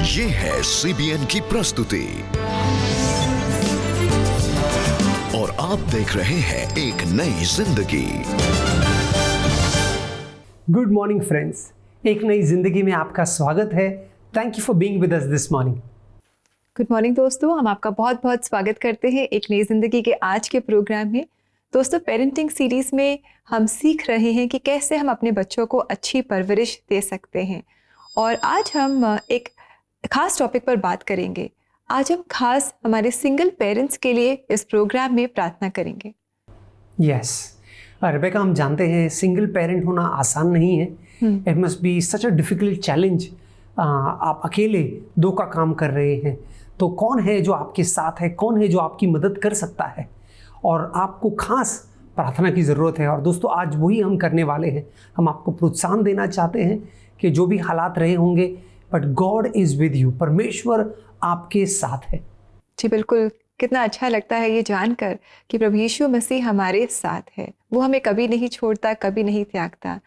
ये है CBN की प्रस्तुति और आप देख रहे हैं एक नई जिंदगी। गुड मॉर्निंग फ्रेंड्स, एक नई जिंदगी में आपका स्वागत है। Thank you for being with us this morning. Good morning दोस्तों, हम आपका बहुत बहुत स्वागत करते हैं एक नई ज़िंदगी के आज के प्रोग्राम में। दोस्तों, पेरेंटिंग सीरीज़ में हम सीख रहे हैं कि कैसे हम अपने बच्चों को अच्छी परवरिश दे सकते हैं। और आज हम एक ख़ास टॉपिक पर बात करेंगे। आज हम खास हमारे सिंगल पेरेंट्स के लिए इस प्रोग्राम में प्रार्थना करेंगे। यस रेबेका, हम जानते हैं सिंगल पेरेंट होना आसान नहीं है। It must be such a difficult challenge. आप अकेले दो का काम कर रहे हैं, तो कौन है जो आपके साथ है, कौन है जो आपकी मदद कर सकता है, और आपको खास प्रार्थना की ज़रूरत है। और दोस्तों, आज वही हम करने वाले हैं। हम आपको प्रोत्साहन देना चाहते हैं कि जो भी हालात रहे होंगे, but God is with you, परमेश्वर आपके साथ है। जी बिल्कुल, कितना अच्छा लगता है ये जानकर कि प्रभु यीशु मसीह हमारे साथ है। वो हमें कभी नहीं छोड़ता, कभी नहीं त्यागता।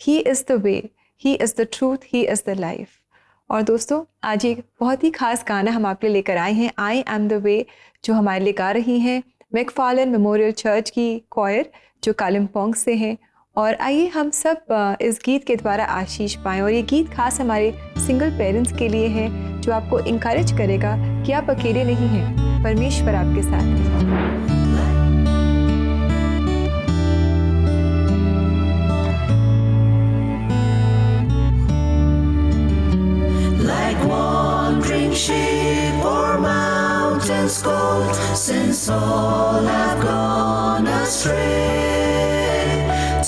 He is the way, he is the truth, he is the life. और दोस्तों, आज एक बहुत ही खास गाना हम आपके लिए लेकर आए हैं, आई एम द वे, जो हमारे लिए गा रही हैं मैकफार्लेन मेमोरियल चर्च की क्वायर, जो कालिम्पोंग से हैं। और आइए हम सब इस गीत के द्वारा आशीष पाएं। और ये गीत खास हमारे सिंगल पेरेंट्स के लिए है, जो आपको इंकरेज करेगा कि आप अकेले नहीं हैं, परमेश्वर आपके साथ है। Sheep or mountains cold, since all have gone astray,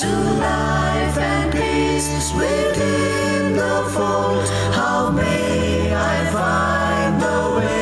to life and peace within the fold, how may I find the way?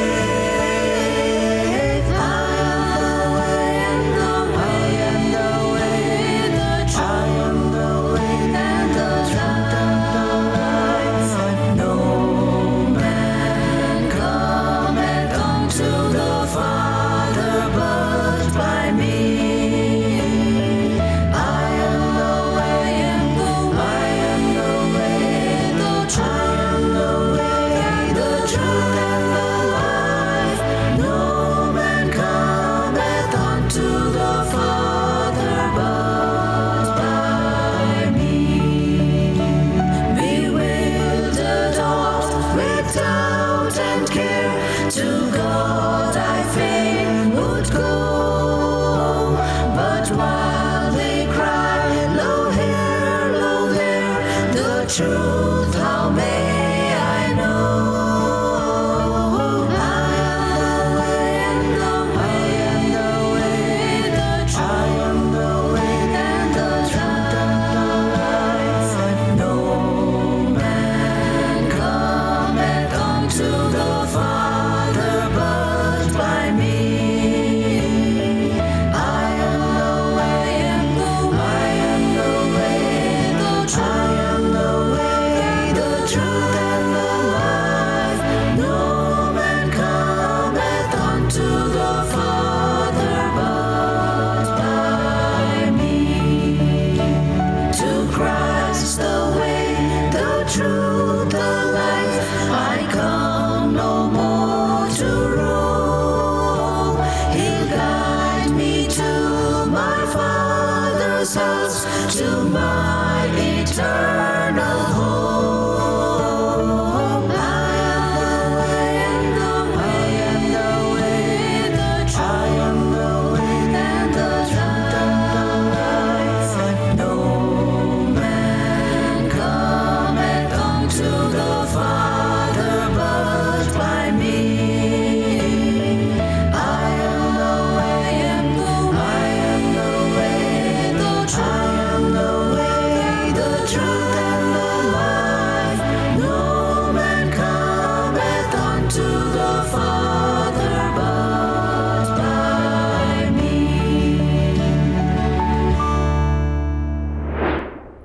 Truth, how may I know? I am the way, the truth, I am the way and the truth and the life. No man cometh unto the Father but by me. I am the way, I am the way, the truth. To my eternal home. I am the way, the truth, I am the way and the truth and the life. No man cometh unto the Father but by me. I am the way, I am the way, the truth.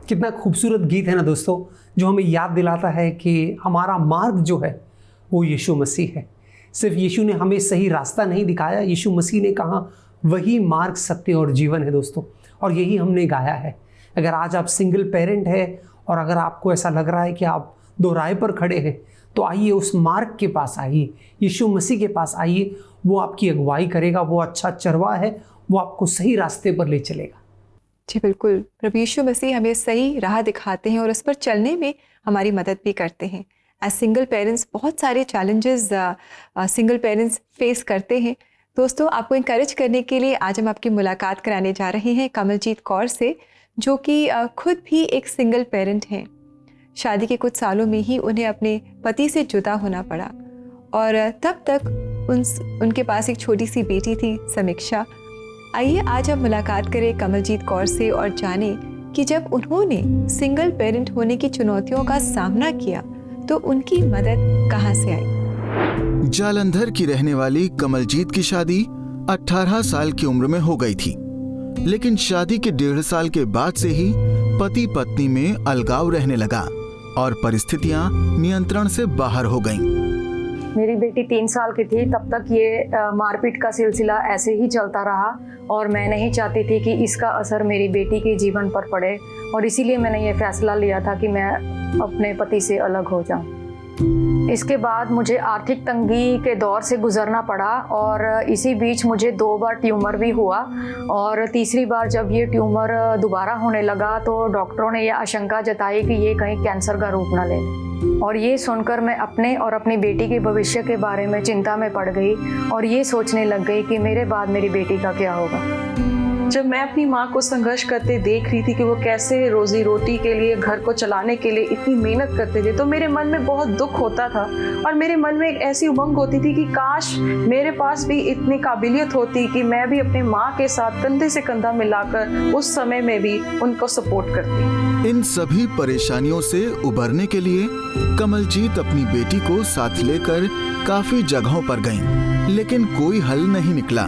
कितना खूबसूरत गीत है ना दोस्तों, जो हमें याद दिलाता है कि हमारा मार्ग जो है वो यीशु मसीह है। सिर्फ यीशु ने हमें सही रास्ता नहीं दिखाया, यीशु मसीह ने कहा वही मार्ग, सत्य और जीवन है दोस्तों, और यही हमने गाया है। अगर आज आप सिंगल पेरेंट है और अगर आपको ऐसा लग रहा है कि आप दो राय पर खड़े हैं, तो आइए उस मार्ग के पास आइए, यीशु मसीह के पास आइए। वो आपकी अगुवाई करेगा, वो अच्छा चरवाहा है, वो आपको सही रास्ते पर ले चलेगा। जी बिल्कुल, प्रभु यीशु मसीह हमें सही राह दिखाते हैं और उस पर चलने में हमारी मदद भी करते हैं। एज सिंगल पेरेंट्स बहुत सारे चैलेंजेस सिंगल पेरेंट्स फेस करते हैं। दोस्तों, आपको इंकरेज करने के लिए आज हम आपकी मुलाकात कराने जा रहे हैं कमलजीत कौर से, जो कि खुद भी एक सिंगल पेरेंट हैं। शादी के कुछ सालों में ही उन्हें अपने पति से जुदा होना पड़ा और तब तक उनके पास एक छोटी सी बेटी थी, समीक्षा। आइए आज हम मुलाकात करें कमलजीत कौर से और जानें कि जब उन्होंने सिंगल पेरेंट होने की चुनौतियों का सामना किया तो उनकी मदद कहां से आई। जालंधर की रहने वाली कमलजीत की शादी 18 साल की उम्र में हो गई थी, लेकिन शादी के 1.5 साल के बाद से ही पति पत्नी में अलगाव रहने लगा और परिस्थितियां नियंत्रण से बाहर हो गईं। मेरी बेटी 3 साल की थी तब तक ये मारपीट का सिलसिला ऐसे ही चलता रहा और मैं नहीं चाहती थी कि इसका असर मेरी बेटी के जीवन पर पड़े, और इसीलिए मैंने ये फैसला लिया था कि मैं अपने पति से अलग हो जाऊं। इसके बाद मुझे आर्थिक तंगी के दौर से गुजरना पड़ा और इसी बीच मुझे 2 बार ट्यूमर भी हुआ, और तीसरी बार जब ये ट्यूमर दोबारा होने लगा तो डॉक्टरों ने यह आशंका जताई कि ये कहीं कैंसर का रूप ना ले। और ये सुनकर मैं अपने और अपनी बेटी के भविष्य के बारे में चिंता में पड़ गई और ये सोचने लग गई कि मेरे बाद मेरी बेटी का क्या होगा। जब मैं अपनी माँ को संघर्ष करते देख रही थी कि वो कैसे रोजी रोटी के लिए, घर को चलाने के लिए इतनी मेहनत करते थे, तो मेरे मन में बहुत दुख होता था और मेरे मन में एक ऐसी उमंग होती थी कि काश मेरे पास भी इतनी काबिलियत होती कि मैं भी अपने माँ के साथ कंधे से कंधा मिलाकर उस समय में भी उनको सपोर्ट करती। इन सभी परेशानियों से उबरने के लिए कमलजीत अपनी बेटी को साथ लेकर काफी जगहों पर गईं, लेकिन कोई हल नहीं निकला।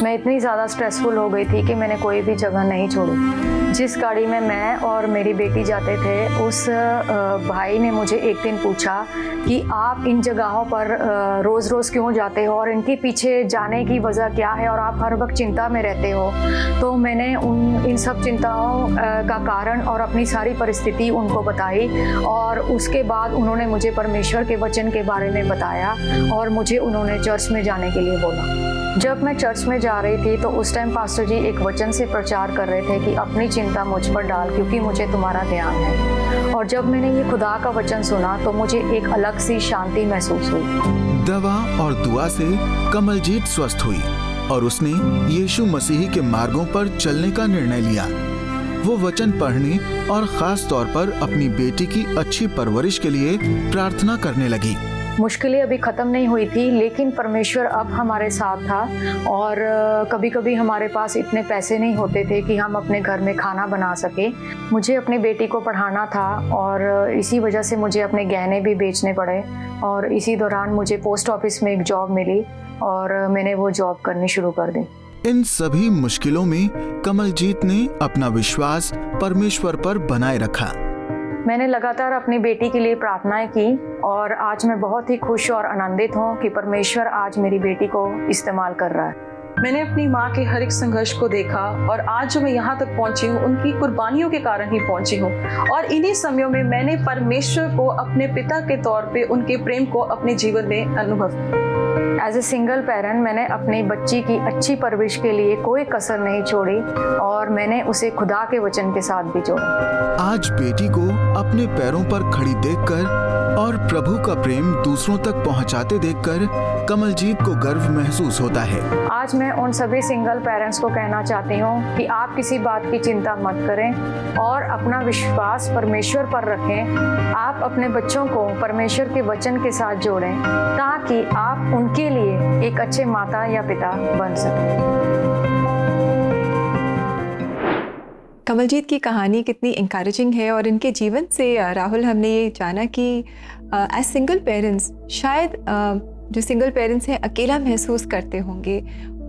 मैं इतनी ज़्यादा स्ट्रेसफुल हो गई थी कि मैंने कोई भी जगह नहीं छोड़ी। जिस गाड़ी में मैं और मेरी बेटी जाते थे, उस भाई ने मुझे एक दिन पूछा कि आप इन जगहों पर रोज़ रोज़ क्यों जाते हो और इनके पीछे जाने की वजह क्या है और आप हर वक्त चिंता में रहते हो। तो मैंने इन सब चिंताओं का कारण और अपनी सारी परिस्थिति उनको बताई, और उसके बाद उन्होंने मुझे परमेश्वर के वचन के बारे में बताया और मुझे उन्होंने चर्च में जाने के लिए बोला। जब मैं चर्च में जा रही थी तो उस टाइम पास्टर जी एक वचन से प्रचार कर रहे थे कि अपनी चिंता मुझ पर डाल क्योंकि मुझे तुम्हारा ध्यान है। और जब मैंने ये खुदा का वचन सुना तो मुझे एक अलग सी शांति महसूस हुई। दवा और दुआ से कमलजीत स्वस्थ हुई और उसने यीशु मसीह के मार्गों पर चलने का निर्णय लिया। वो वचन पढ़ने और खास तौर पर अपनी बेटी की अच्छी परवरिश के लिए प्रार्थना करने लगी। मुश्किलें अभी ख़त्म नहीं हुई थी, लेकिन परमेश्वर अब हमारे साथ था, और कभी कभी हमारे पास इतने पैसे नहीं होते थे कि हम अपने घर में खाना बना सके। मुझे अपनी बेटी को पढ़ाना था और इसी वजह से मुझे अपने गहने भी बेचने पड़े, और इसी दौरान मुझे पोस्ट ऑफिस में एक जॉब मिली और मैंने वो जॉब करनी शुरू कर दी। इन सभी मुश्किलों में कमलजीत ने अपना विश्वास परमेश्वर पर बनाए रखा। मैंने लगातार अपनी बेटी के लिए प्रार्थनाएं की और आज मैं बहुत ही खुश और आनंदित हूँ कि परमेश्वर आज मेरी बेटी को इस्तेमाल कर रहा है। मैंने अपनी माँ के हर एक संघर्ष को देखा और आज जो मैं यहाँ तक पहुँची हूँ उनकी कुर्बानियों के कारण ही पहुँची हूँ, और इन्हीं समयों में मैंने परमेश्वर को अपने पिता के तौर पे उनके प्रेम को अपने जीवन में अनुभव किया। एज ए सिंगल पेरेंट मैंने अपनी बच्ची की अच्छी परवरिश के लिए कोई कसर नहीं छोड़ी और मैंने उसे खुदा के वचन के साथ भी जोड़ा। आज बेटी को अपने पैरों पर खड़ी देखकर और प्रभु का प्रेम दूसरों तक पहुंचाते देखकर कमलजीत को गर्व महसूस होता है। आज मैं उन सभी सिंगल पेरेंट्स को कहना चाहती हूँ कि आप किसी बात की चिंता मत करें और अपना विश्वास परमेश्वर पर रखें। आप अपने बच्चों को परमेश्वर के वचन के साथ जोड़ें ताकि आप उनके लिए एक अच्छे माता या पिता बन सकें। कमलजीत की कहानी कितनी इंकरेजिंग है और इनके जीवन से राहुल हमने ये जाना कि एज सिंगल पेरेंट्स शायद जो सिंगल पेरेंट्स हैं अकेला महसूस करते होंगे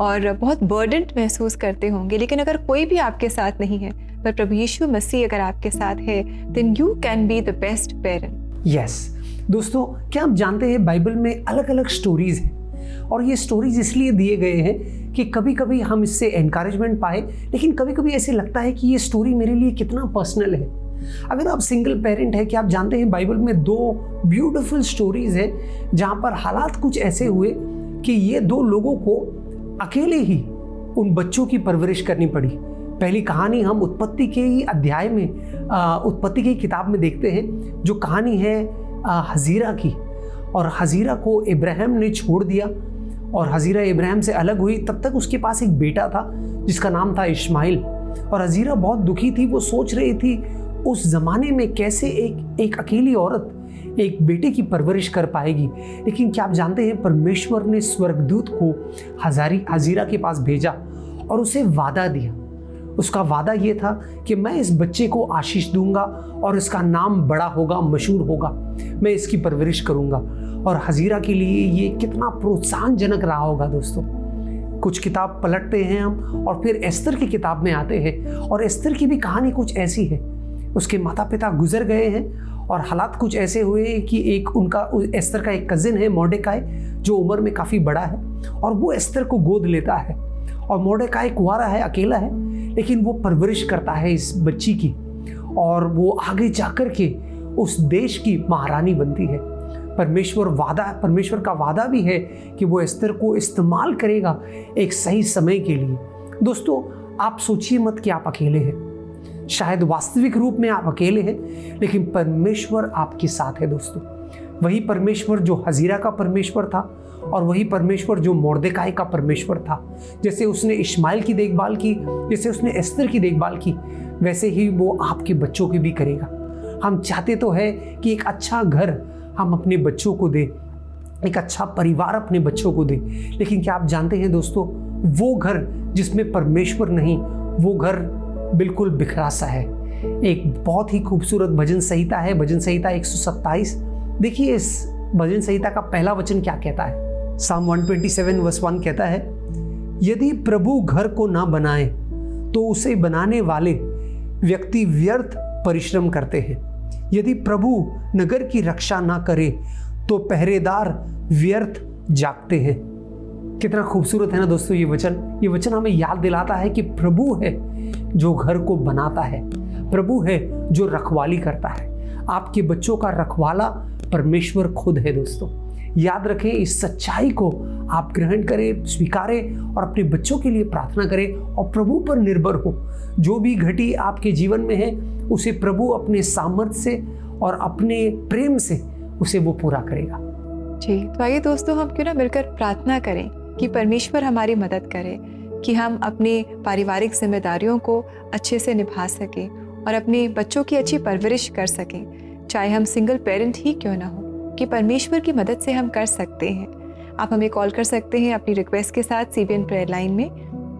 और बहुत बर्डन्ड महसूस करते होंगे, लेकिन अगर कोई भी आपके साथ नहीं है पर प्रभु यीशु मसीह अगर आपके साथ है then you can be the best parent. Yes दोस्तों, क्या आप जानते हैं बाइबल में अलग अलग स्टोरीज हैं और ये स्टोरीज इसलिए दिए गए हैं कि कभी कभी हम इससे एनकरेजमेंट पाए, लेकिन कभी कभी ऐसे लगता है कि ये स्टोरी मेरे लिए कितना पर्सनल है। अगर आप सिंगल पेरेंट है, क्या आप जानते हैं बाइबल में 2 ब्यूटीफुल स्टोरीज है जहाँ पर हालात कुछ ऐसे हुए कि ये 2 लोगों को अकेले ही उन बच्चों की परवरिश करनी पड़ी। पहली कहानी हम उत्पत्ति के ही अध्याय में, उत्पत्ति की किताब में देखते हैं, जो कहानी है हजीरा की। और हजीरा को इब्राहिम ने छोड़ दिया और हजीरा इब्राहिम से अलग हुई। तब तक उसके पास एक बेटा था जिसका नाम था इस्माइल। और हजीरा बहुत दुखी थी, वो सोच रही थी उस ज़माने में कैसे एक अकेली औरत एक बेटे की परवरिश कर पाएगी। लेकिन क्या आप जानते हैं परमेश्वर ने स्वर्गदूत को हजीरा के पास भेजा और उसे वादा दिया। उसका वादा ये था कि मैं इस बच्चे को आशीष दूंगा और इसका नाम बड़ा होगा, मशहूर होगा, मैं इसकी परवरिश करूंगा। और हजीरा के लिए ये कितना प्रोत्साहनजनक रहा होगा दोस्तों। कुछ किताब पलटते हैं हम और फिर एस्तर की किताब में आते हैं और एस्तर की भी कहानी कुछ ऐसी है। उसके माता पिता गुजर गए हैं और हालात कुछ ऐसे हुए कि एस्तर का एक कजिन है मोर्देकाई, जो उम्र में काफ़ी बड़ा है, और वो एस्तर को गोद लेता है। और मोर्देकाई कुंवारा है, अकेला है, लेकिन वो परवरिश करता है इस बच्ची की और वो आगे जाकर के उस देश की महारानी बनती है। परमेश्वर का वादा भी है कि वो एस्तर को इस्तेमाल करेगा एक सही समय के लिए। दोस्तों, आप सोचिए मत कि आप अकेले हैं। शायद वास्तविक रूप में आप अकेले हैं, लेकिन परमेश्वर आपके साथ है दोस्तों। वही परमेश्वर जो हजीरा का परमेश्वर था और वही परमेश्वर जो मोर्देकाई का परमेश्वर था। जैसे उसने इस्माइल की देखभाल की, जैसे उसने एस्तर की देखभाल की, वैसे ही वो आपके बच्चों की भी करेगा। हम चाहते तो है कि एक अच्छा घर हम अपने बच्चों को दें, एक अच्छा परिवार अपने बच्चों को दें, लेकिन क्या आप जानते हैं दोस्तों, वो घर जिसमें परमेश्वर नहीं, वो घर बिल्कुल बिखरा सा है। एक बहुत ही खूबसूरत भजन संहिता है, भजन संहिता 127। देखिए इस भजन संहिता का पहला वचन क्या कहता है। Psalm 127 वर्स 1 कहता है, यदि प्रभु घर को ना बनाए तो उसे बनाने वाले व्यक्ति व्यर्थ परिश्रम करते हैं। यदि प्रभु नगर की रक्षा ना करे तो पहरेदार व्यर्थ जागते हैं। कितना खूबसूरत है ना दोस्तों ये वचन हमें याद दिलाता है कि प्रभु है जो घर को बनाता है, प्रभु है जो रखवाली करता है। आपके बच्चों का रखवाला परमेश्वर खुद है दोस्तों। याद रखें, इस सच्चाई को आप ग्रहण करें, स्वीकारें और अपने बच्चों के लिए प्रार्थना करें और प्रभु पर निर्भर हो। जो भी घटी आपके जीवन में है उसे प्रभु अपने सामर्थ्य से और अपने प्रेम से उसे वो पूरा करेगा। जी, तो आइए दोस्तों हम क्यों ना मिलकर प्रार्थना करें कि परमेश्वर हमारी मदद करे कि हम अपनी पारिवारिक जिम्मेदारियों को अच्छे से निभा सकें और अपने बच्चों की अच्छी परवरिश कर सकें, चाहे हम सिंगल पेरेंट ही क्यों ना हो, कि परमेश्वर की मदद से हम कर सकते हैं। आप हमें कॉल कर सकते हैं अपनी रिक्वेस्ट के साथ CBN प्रेयर लाइन में।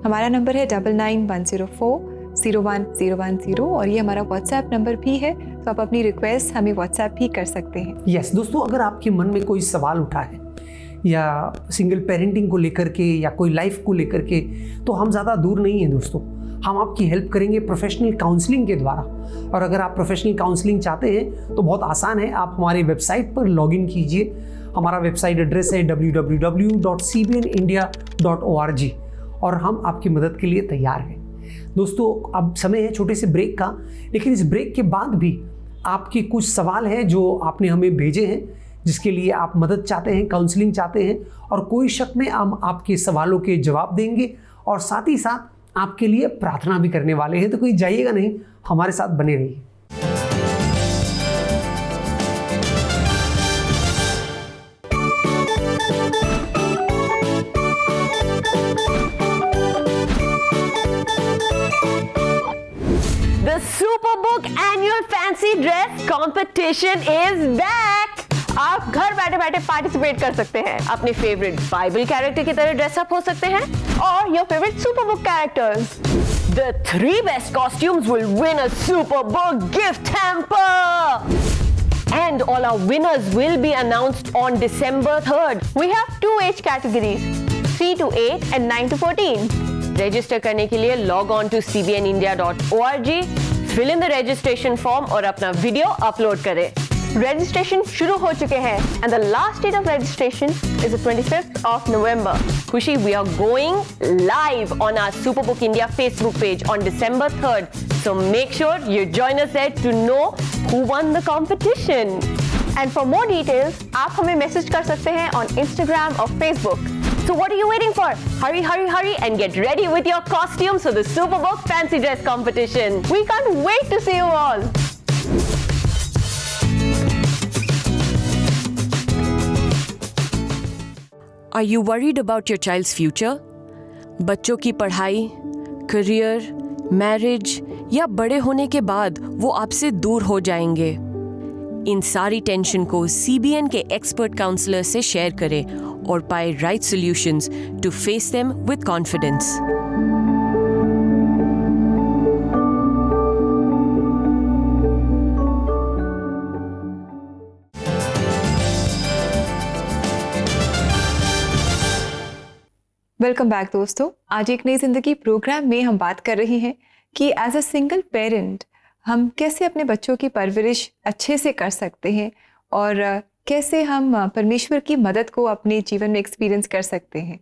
हमारा नंबर है 9910401010 और ये हमारा व्हाट्सएप नंबर भी है, तो आप अपनी रिक्वेस्ट हमें व्हाट्सएप भी कर सकते हैं। यस दोस्तों, अगर आपके मन में कोई सवाल उठा है या सिंगल पेरेंटिंग को लेकर के या कोई लाइफ को लेकर के, तो हम ज़्यादा दूर नहीं हैं दोस्तों। हम आपकी हेल्प करेंगे प्रोफेशनल काउंसलिंग के द्वारा। और अगर आप प्रोफेशनल काउंसलिंग चाहते हैं तो बहुत आसान है, आप हमारी वेबसाइट पर लॉगिन कीजिए। हमारा वेबसाइट एड्रेस है www.cbnindia.org और हम आपकी मदद के लिए तैयार हैं। दोस्तों, अब समय है छोटे से ब्रेक का, लेकिन इस ब्रेक के बाद भी आपके कुछ सवाल हैं जो आपने हमें भेजे हैं, जिसके लिए आप मदद चाहते हैं, काउंसलिंग चाहते हैं, और कोई शक में हम आपके सवालों के जवाब देंगे और साथ ही साथ आपके लिए प्रार्थना भी करने वाले हैं। तो कोई जाइएगा नहीं, हमारे साथ बने रहिए। The Superbook Annual Fancy Dress Competition is back! आप घर बैठे बैठे पार्टिसिपेट कर सकते हैं। अपने फेवरेट बाइबल कैरेक्टर की तरह ड्रेसअप हो सकते हैं और your favourite Superbook characters. The 3 best costumes will win a Superbook gift hamper. And all our winners will be announced on December 3rd. We have 2 age categories, 3 to 8 and 9 to 14. Register करने के लिए log on to cbnindia.org, fill in the registration form और अपना video upload करें। Registration शुरू हो चुके हैं and the last date of registration is the 25th of November. Khushi, we are going live on our Superbook India Facebook page on December 3rd. So So make sure you join us there to know who won the competition. And for more details, आप हमें message कर सकते हैं on Instagram और Facebook. So what are you waiting for? Hurry, hurry, hurry and get ready with your costumes for the Superbook Fancy Dress Competition. We can't wait to see you all. Are you worried about your child's future? बच्चों की पढ़ाई, career, marriage या बड़े होने के बाद वो आपसे दूर हो जाएंगे। इन सारी टेंशन को CBN के एक्सपर्ट काउंसलर से शेयर करें और पाए right solutions to face them with confidence. Welcome back दोस्तों। आज एक नई जिंदगी प्रोग्राम में हम बात कर रहे हैं कि एज अ सिंगल पेरेंट हम कैसे अपने बच्चों की परवरिश अच्छे से कर सकते हैं और कैसे हम परमेश्वर की मदद को अपने जीवन में एक्सपीरियंस कर सकते हैं।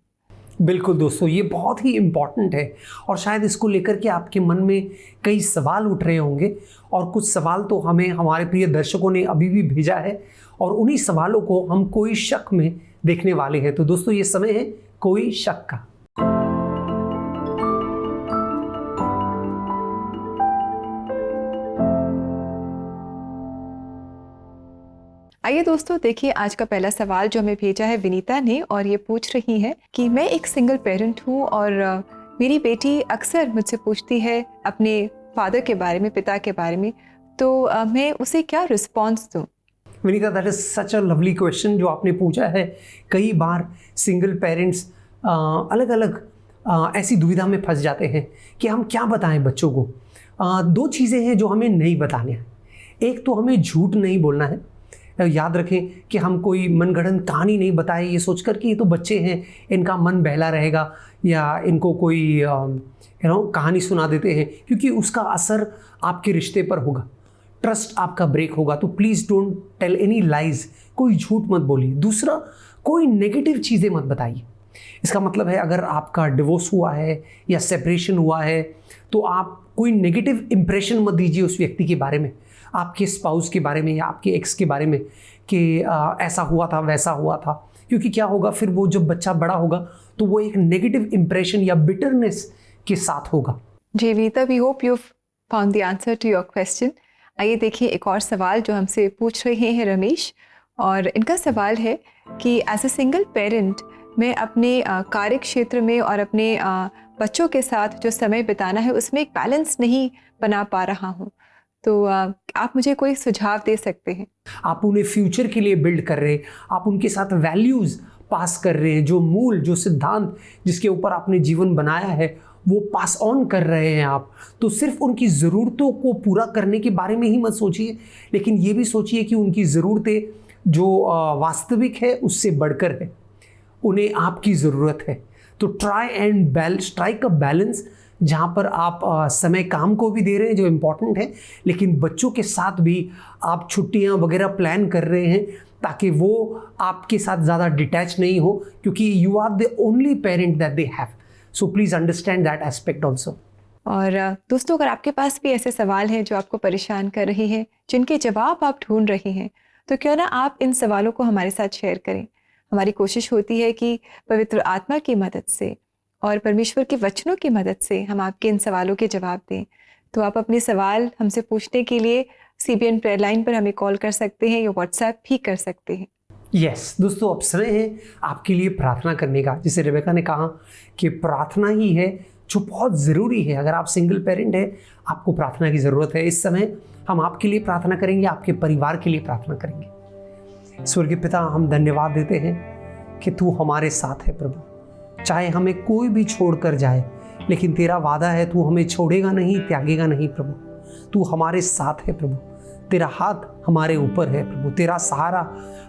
बिल्कुल दोस्तों, ये बहुत ही इम्पॉर्टेंट है और शायद इसको लेकर के आपके मन में कई सवाल उठ रहे होंगे और कुछ सवाल तो हमें हमारे प्रिय दर्शकों ने अभी भी भेजा है और उन्हीं सवालों को हम कोई शक में देखने वाले हैं। तो दोस्तों, ये समय है कोई शक का। आइए दोस्तों, देखिए आज का पहला सवाल जो हमें भेजा है विनीता ने, और ये पूछ रही है कि मैं एक सिंगल पेरेंट हूँ और मेरी बेटी अक्सर मुझसे पूछती है अपने फादर के बारे में, पिता के बारे में, तो मैं उसे क्या रिस्पॉन्स दूँ। Vinita, that is such a lovely question जो आपने पूछा है। कई बार सिंगल पेरेंट्स अलग अलग ऐसी दुविधा में फंस जाते हैं कि हम क्या बताएं बच्चों को। दो चीज़ें हैं जो हमें नहीं बताने हैं। एक तो हमें झूठ नहीं बोलना है। याद रखें कि हम कोई मनगढ़ंत कहानी नहीं बताएं ये सोचकर कि ये तो बच्चे हैं, इनका मन बहला रहेगा, या इनको कोई कहानी सुना देते हैं, क्योंकि उसका असर आपके रिश्ते पर होगा, ट्रस्ट आपका ब्रेक होगा। तो please don't tell any lies, कोई झूठ मत बोलिए। दूसरा, कोई नेगेटिव चीज़ें मत बताइए। इसका मतलब है अगर आपका डिवोर्स हुआ है या सेपरेशन हुआ है तो आप कोई नेगेटिव इम्प्रेशन मत दीजिए उस व्यक्ति के बारे में, आपके स्पाउस के बारे में या आपके एक्स के बारे में कि ऐसा हुआ था, वैसा हुआ था। क्योंकि क्या होगा, फिर वो जब बच्चा बड़ा होगा तो वो एक नेगेटिव इम्प्रेशन या बिटरनेस के साथ होगा। जी वीता, we hope you found the answer to your question. आइए देखिए एक और सवाल जो हमसे पूछ रहे हैं रमेश, और इनका सवाल है कि एज अ सिंगल पेरेंट मैं अपने कार्य क्षेत्र में और अपने बच्चों के साथ जो समय बिताना है उसमें एक बैलेंस नहीं बना पा रहा हूँ, तो आप मुझे कोई सुझाव दे सकते हैं। आप उन्हें फ्यूचर के लिए बिल्ड कर रहे हैं, आप उनके साथ वैल्यूज़ पास कर रहे हैं, जो मूल, जो सिद्धांत जिसके ऊपर आपने जीवन बनाया है वो पास ऑन कर रहे हैं आप। तो सिर्फ उनकी ज़रूरतों को पूरा करने के बारे में ही मत सोचिए, लेकिन ये भी सोचिए कि उनकी ज़रूरतें जो वास्तविक है उससे बढ़कर है, उन्हें आपकी ज़रूरत है। तो try and strike a balance, जहाँ पर आप समय काम को भी दे रहे हैं जो इम्पोर्टेंट है, लेकिन बच्चों के साथ भी आप छुट्टियाँ वगैरह प्लान कर रहे हैं ताकि वो आपके साथ ज़्यादा डिटैच नहीं हो, क्योंकि you are the only parent that they have. So please understand that aspect also. और दोस्तों, अगर आपके पास भी ऐसे सवाल हैं जो आपको परेशान कर रही हैं, जिनके जवाब आप ढूंढ रहे हैं, तो क्यों ना आप इन सवालों को हमारे साथ शेयर करें। हमारी कोशिश होती है कि पवित्र आत्मा की मदद से और परमेश्वर के वचनों की मदद से हम आपके इन सवालों के जवाब दें। तो आप अपने सवाल हमसे पूछने के लिए CBN प्रेयर लाइन पर हमें कॉल कर सकते हैं या व्हाट्सएप भी कर सकते हैं। यस दोस्तों, अब समय है आपके लिए प्रार्थना करने का। जैसे रेबेका ने कहा कि प्रार्थना ही है जो बहुत ज़रूरी है। अगर आप सिंगल पेरेंट हैं, आपको प्रार्थना की ज़रूरत है। इस समय हम आपके लिए प्रार्थना करेंगे, आपके परिवार के लिए प्रार्थना करेंगे। स्वर्गीय पिता, हम धन्यवाद देते हैं कि तू हमारे साथ है प्रभु। चाहे हमें कोई भी छोड़ कर जाए, लेकिन तेरा वादा है तू हमें छोड़ेगा नहीं, त्यागेगा नहीं प्रभु। तू हमारे साथ है प्रभु, तेरा हाथ हमारे ऊपर है प्रभु, तेरा सहारा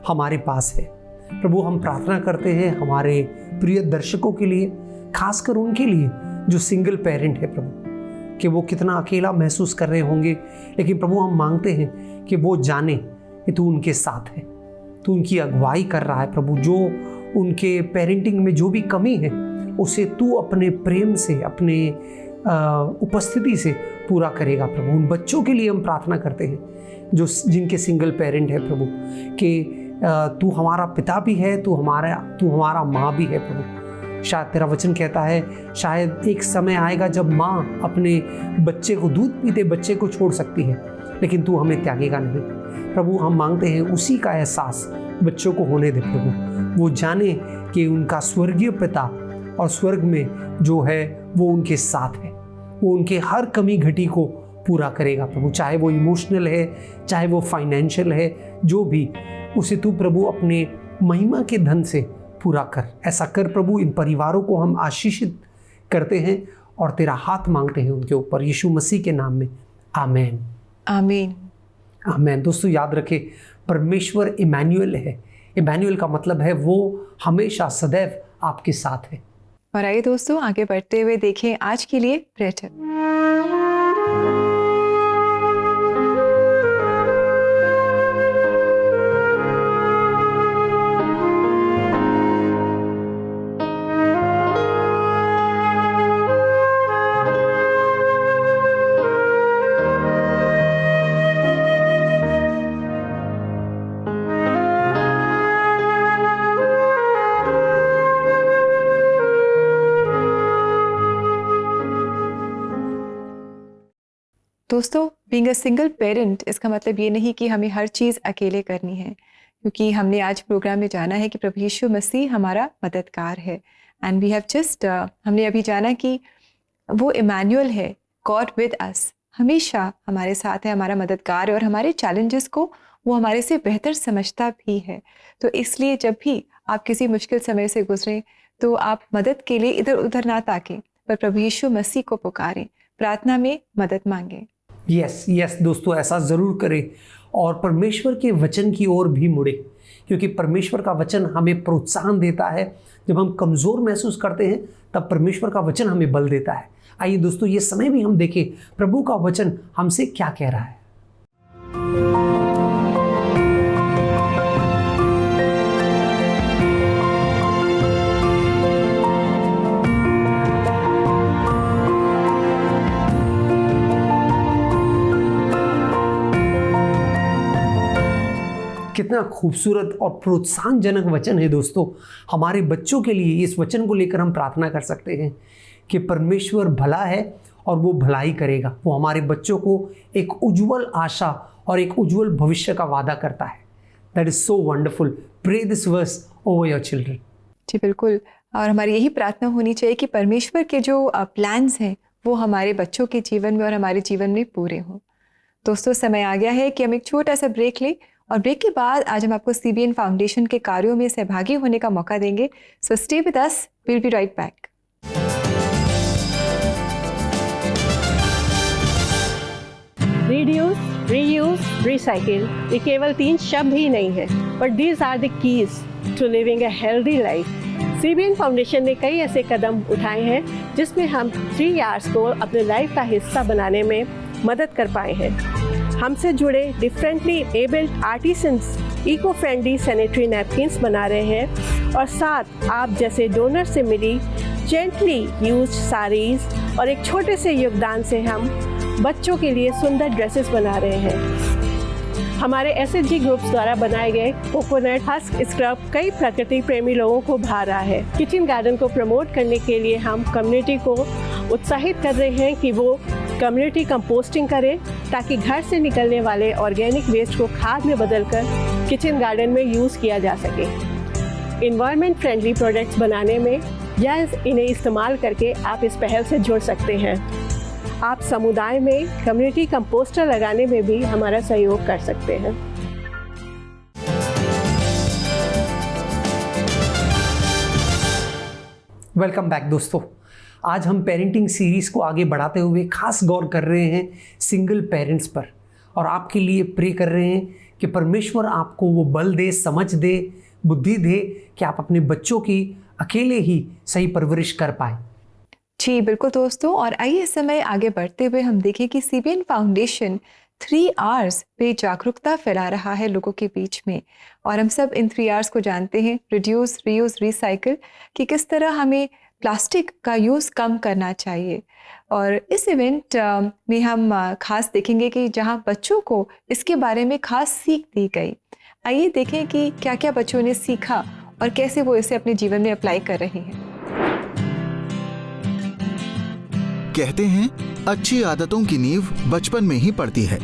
हमारे पास है प्रभु। हम प्रार्थना करते हैं हमारे प्रिय दर्शकों के लिए, खासकर उनके लिए जो सिंगल पेरेंट है प्रभु, कि वो कितना अकेला महसूस कर रहे होंगे, लेकिन प्रभु हम मांगते हैं कि वो जाने कि तू उनके साथ है, तू उनकी अगुवाई कर रहा है प्रभु। जो उनके पेरेंटिंग में जो भी कमी है उसे तू अपने प्रेम से, अपने उपस्थिति से पूरा करेगा प्रभु। उन बच्चों के लिए हम प्रार्थना करते हैं जो जिनके सिंगल पेरेंट है प्रभु, कि तू हमारा पिता भी है, तू हमारा माँ भी है प्रभु। शायद तेरा वचन कहता है शायद एक समय आएगा जब माँ अपने बच्चे को, दूध पीते बच्चे को छोड़ सकती है, लेकिन तू हमें त्यागेगा नहीं प्रभु। हम मांगते हैं उसी का एहसास बच्चों को होने दे प्रभु। वो जाने कि उनका स्वर्गीय पिता और स्वर्ग में जो है वो उनके साथ है, वो उनके हर कमी घटी को पूरा करेगा प्रभु। चाहे वो इमोशनल है, चाहे वो फाइनेंशियल है, जो भी, उसे तू प्रभु अपने महिमा के धन से पूरा कर। ऐसा कर प्रभु। इन परिवारों को हम आशीषित करते हैं और तेरा हाथ मांगते हैं उनके ऊपर, यीशु मसीह के नाम में, आमीन आमीन आमीन। दोस्तों याद रखें, परमेश्वर इमैनुअल है। इमैनुअल का मतलब है वो हमेशा सदैव आपके साथ है। और आइए दोस्तों आगे बढ़ते हुए देखें आज के लिए प्रेयर टिप। दोस्तों, बीइंग अ सिंगल पेरेंट इसका मतलब ये नहीं कि हमें हर चीज़ अकेले करनी है, क्योंकि हमने आज प्रोग्राम में जाना है कि प्रभु यीशु मसीह हमारा मददगार है। एंड वी हैव जस्ट हमने अभी जाना कि वो इमैनुअल है, गॉड विद अस, हमेशा हमारे साथ है, हमारा मददगार है और हमारे चैलेंजेस को वो हमारे से बेहतर समझता भी है। तो इसलिए जब भी आप किसी मुश्किल समय से गुजरें तो आप मदद के लिए इधर उधर ना ताकें, पर प्रभु यीशु मसीह को पुकारें, प्रार्थना में मदद मांगें। यस दोस्तों, ऐसा ज़रूर करें और परमेश्वर के वचन की ओर भी मुड़े, क्योंकि परमेश्वर का वचन हमें प्रोत्साहन देता है। जब हम कमज़ोर महसूस करते हैं तब परमेश्वर का वचन हमें बल देता है। आइए दोस्तों, ये समय भी हम देखें प्रभु का वचन हमसे क्या कह रहा है। कितना खूबसूरत और प्रोत्साहनजनक वचन है दोस्तों। हमारे बच्चों के लिए इस वचन को लेकर हम प्रार्थना कर सकते हैं कि परमेश्वर भला है और वो भलाई करेगा। वो हमारे बच्चों को एक उज्जवल आशा और एक उज्जवल भविष्य का वादा करता है। That is so wonderful. Pray this verse over your children. जी बिल्कुल, और हमारी यही प्रार्थना होनी चाहिए कि परमेश्वर के जो प्लान्स हैं वो हमारे बच्चों के जीवन में और हमारे जीवन में पूरे हों। दोस्तों, समय आ गया है कि हम एक छोटा सा ब्रेक लें और ब्रेक के बाद आज हम आपको CBN फाउंडेशन के कार्यों में सहभागी होने का मौका देंगे। So stay with us, will be right back. Reduce, reuse, recycle, ये केवल 3 शब्द ही नहीं है, but these are the keys to living a healthy life. CBN foundation ने कई ऐसे कदम उठाए हैं जिसमें हम 3 R's को अपने लाइफ का हिस्सा बनाने में मदद कर पाए हैं। हमसे जुड़े differently abled artisans eco friendly sanitary napkins बना रहे हैं और साथ आप जैसे डोनर से मिली जेंटली यूज्ड साड़ीज़ और एक छोटे से योगदान से हम बच्चों के लिए सुंदर ड्रेसेस बना रहे हैं। हमारे SHG ग्रुप्स द्वारा बनाए गए कोकोनट हस्क स्क्रब कई प्रकृति प्रेमी लोगों को भा रहा है। किचन गार्डन को प्रमोट करने के लिए हम कम्युनिटी को उत्साहित कर रहे हैं कि वो कम्युनिटी कंपोस्टिंग करें ताकि घर से निकलने वाले ऑर्गेनिक वेस्ट को खाद में बदलकर किचन गार्डन में यूज़ किया जा सके। इन्वायरमेंट फ्रेंडली प्रोडक्ट्स बनाने में या इन्हें इस्तेमाल करके आप इस पहल से जुड़ सकते हैं। आप समुदाय में कम्युनिटी कंपोस्टर लगाने में भी हमारा सहयोग कर सकते हैं। वेलकम बैक दोस्तों। आज हम पेरेंटिंग सीरीज़ को आगे बढ़ाते हुए खास गौर कर रहे हैं सिंगल पेरेंट्स पर और आपके लिए प्रे कर रहे हैं कि परमेश्वर आपको वो बल दे, समझ दे, बुद्धि दे कि आप अपने बच्चों की अकेले ही सही परवरिश कर पाएँ। जी बिल्कुल दोस्तों, और आइए इस समय आगे बढ़ते हुए हम देखें कि CBN फाउंडेशन 3 R's पे जागरूकता फैला रहा है लोगों के बीच में। और हम सब इन 3 R's को जानते हैं, रिड्यूस, रीयूज, रिसाइकिल, कि किस तरह हमें प्लास्टिक का यूज़ कम करना चाहिए। और इस इवेंट में हम खास देखेंगे कि जहां बच्चों को इसके बारे में खास सीख दी गई। आइए देखें कि क्या क्या बच्चों ने सीखा और कैसे वो इसे अपने जीवन में अप्लाई कर रहे हैं। कहते हैं अच्छी आदतों की नींव बचपन में ही पड़ती है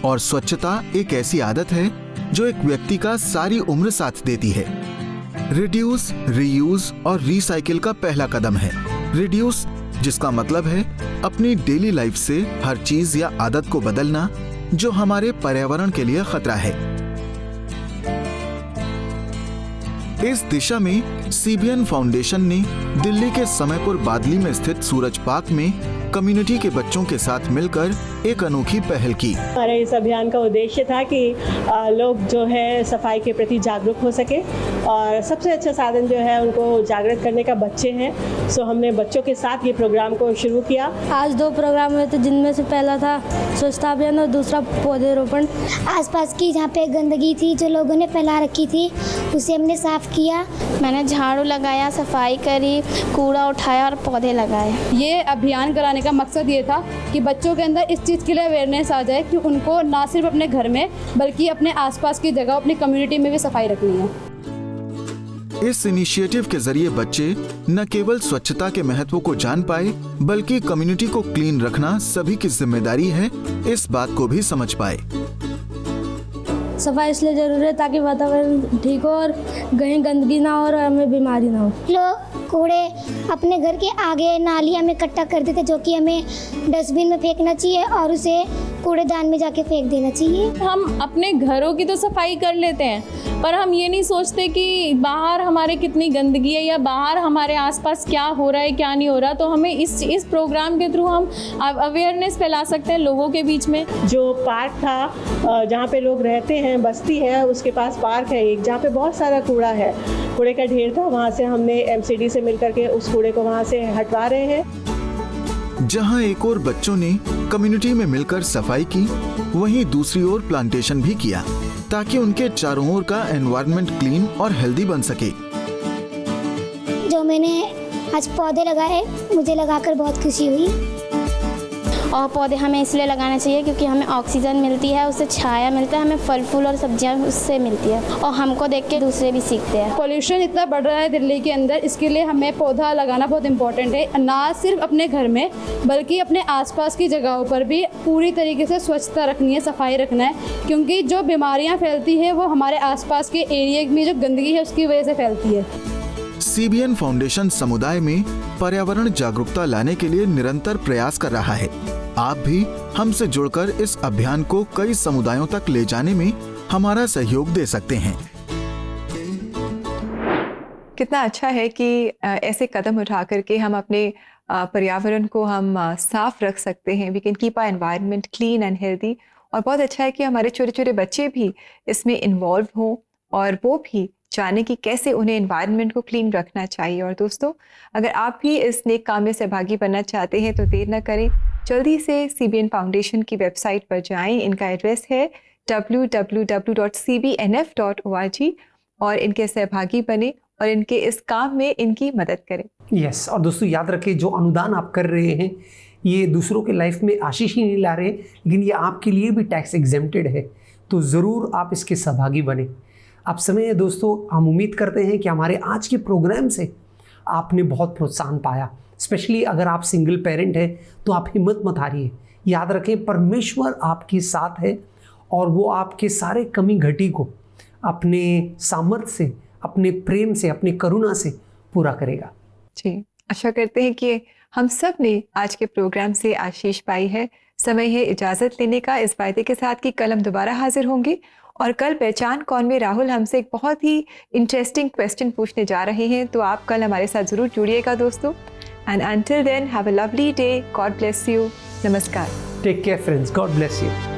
और स्वच्छता एक ऐसी आदत है जो एक व्यक्ति का सारी उम्र साथ देती है। रिड्यूस, रीयूज और रिसाइकिल का पहला कदम है रिड्यूस, जिसका मतलब है अपनी डेली लाइफ से हर चीज या आदत को बदलना जो हमारे पर्यावरण के लिए खतरा है। इस दिशा में सीबीएन फाउंडेशन ने दिल्ली के समयपुर बादली में स्थित सूरज पार्क में कम्युनिटी के बच्चों के साथ मिलकर एक अनोखी पहल की। हमारे इस अभियान का उद्देश्य था कि लोग जो है सफाई के प्रति जागरूक हो सके और सबसे अच्छा साधन जो है उनको जागृत करने का बच्चे हैं। सो हमने बच्चों के साथ ये प्रोग्राम को शुरू किया। आज 2 प्रोग्राम हुए थे, जिनमें से पहला था स्वच्छता अभियान और दूसरा पौधेरोपण। आसपास की जहाँ पे गंदगी थी जो लोगों ने फैला रखी थी उसे हमने साफ किया। मैंने झाड़ू लगाया, सफाई करी, कूड़ा उठाया और पौधे लगाए। ये अभियान कराने का मकसद ये था कि बच्चों के अंदर इस चीज़ के लिए अवेयरनेस आ जाए कि उनको ना सिर्फ अपने घर में बल्कि अपने आसपास की जगह, अपनी कम्युनिटी में भी सफाई रखनी है। इस इनिशिएटिव के जरिए बच्चे न केवल स्वच्छता के महत्व को जान पाए बल्कि कम्युनिटी को क्लीन रखना सभी की जिम्मेदारी है, इस बात को भी समझ पाए। सफाई इसलिए जरूरी है ताकि वातावरण ठीक हो और कहीं गंदगी ना हो और हमें बीमारी ना हो। लोग कूड़े अपने घर के आगे नालियाँ में इकट्ठा कर देते जो कि हमें डस्टबिन में फेंकना चाहिए और उसे कूड़ेदान में जाके फेंक देना चाहिए। हम अपने घरों की तो सफाई कर लेते हैं पर हम ये नहीं सोचते कि बाहर हमारे कितनी गंदगी है या बाहर हमारे आसपास क्या हो रहा है क्या नहीं हो रहा। तो हमें इस प्रोग्राम के थ्रू हम अवेयरनेस फैला सकते हैं लोगों के बीच में। जो पार्क था जहाँ पे लोग रहते हैं, बस्ती है, उसके पास पार्क है एक जहाँ पे बहुत सारा कूड़ा है, कूड़े का ढेर था। वहाँ से हमने एमसीडी से मिलकर के उस कूड़े को वहाँ से हटवा रहे हैं। जहाँ एक और बच्चों ने कम्युनिटी में मिलकर सफाई की, वहीं दूसरी ओर प्लांटेशन भी किया ताकि उनके चारों ओर का एनवायरनमेंट क्लीन और हेल्दी बन सके। जो मैंने आज पौधे लगाए मुझे लगाकर बहुत खुशी हुई। और पौधे हमें इसलिए लगाना चाहिए क्योंकि हमें ऑक्सीजन मिलती है, उससे छाया मिलता है, हमें फल फूल और सब्जियां उससे मिलती है और हमको देख के दूसरे भी सीखते हैं। पोल्यूशन इतना बढ़ रहा है दिल्ली के अंदर, इसके लिए हमें पौधा लगाना बहुत इम्पोर्टेंट है। ना सिर्फ अपने घर में बल्कि अपने आसपास की जगहों पर भी पूरी तरीके से स्वच्छता रखनी है, सफाई रखना है, क्योंकि जो बीमारियाँ फैलती है वो हमारे आसपास के एरिया में जो गंदगी है उसकी वजह से फैलती है। सीबीएन फाउंडेशन समुदाय में पर्यावरण जागरूकता लाने के लिए निरंतर प्रयास कर रहा है। आप भी हमसे जुड़कर इस अभियान को कई समुदायों तक ले जाने में हमारा सहयोग दे सकते हैं। कितना अच्छा है कि ऐसे कदम उठा करके हम अपने पर्यावरण को हम साफ रख सकते हैं। We can keep our environment clean and healthy. और बहुत अच्छा है कि हमारे छोटे छोटे बच्चे भी इसमें इन्वॉल्व हों और वो भी जाने कि कैसे उन्हें एनवायरनमेंट को क्लीन रखना चाहिए। और दोस्तों, अगर आप भी इस नेक काम में सहभागी बनना चाहते हैं तो देर न करें, जल्दी से सीबीएन फाउंडेशन की वेबसाइट पर जाएं। इनका एड्रेस है www.cbnf.org और इनके सहभागी बने और इनके इस काम में इनकी मदद करें। यस, और दोस्तों याद रखें, जो अनुदान आप कर रहे हैं ये दूसरों के लाइफ में आशीष ही नहीं ला रहे, लेकिन ये आपके लिए भी टैक्स एग्जेम्प्टेड है, तो ज़रूर आप इसके सहभागी बने। अब समय है दोस्तों, हम उम्मीद करते हैं कि हमारे आज के प्रोग्राम से आपने बहुत प्रोत्साहन पाया। स्पेशली अगर आप सिंगल पेरेंट हैं तो आप हिम्मत मत हारिए। याद रखें, परमेश्वर आपके साथ है और वो आपके सारे कमी घटी को अपने सामर्थ्य से, अपने प्रेम से, अपने करुणा से पूरा करेगा। जी, आशा करते हैं कि हम सब ने आज के प्रोग्राम से आशीष पाई है। समय है इजाज़त लेने का, इस वायदे के साथ कि कल हम दोबारा हाजिर होंगे और कल पहचान कौन में राहुल हमसे एक बहुत ही इंटरेस्टिंग क्वेश्चन पूछने जा रहे हैं। तो आप कल हमारे साथ ज़रूर जुड़िएगा दोस्तों। And until then, have a lovely day. God bless you. Namaskar. Take care friends. God bless you.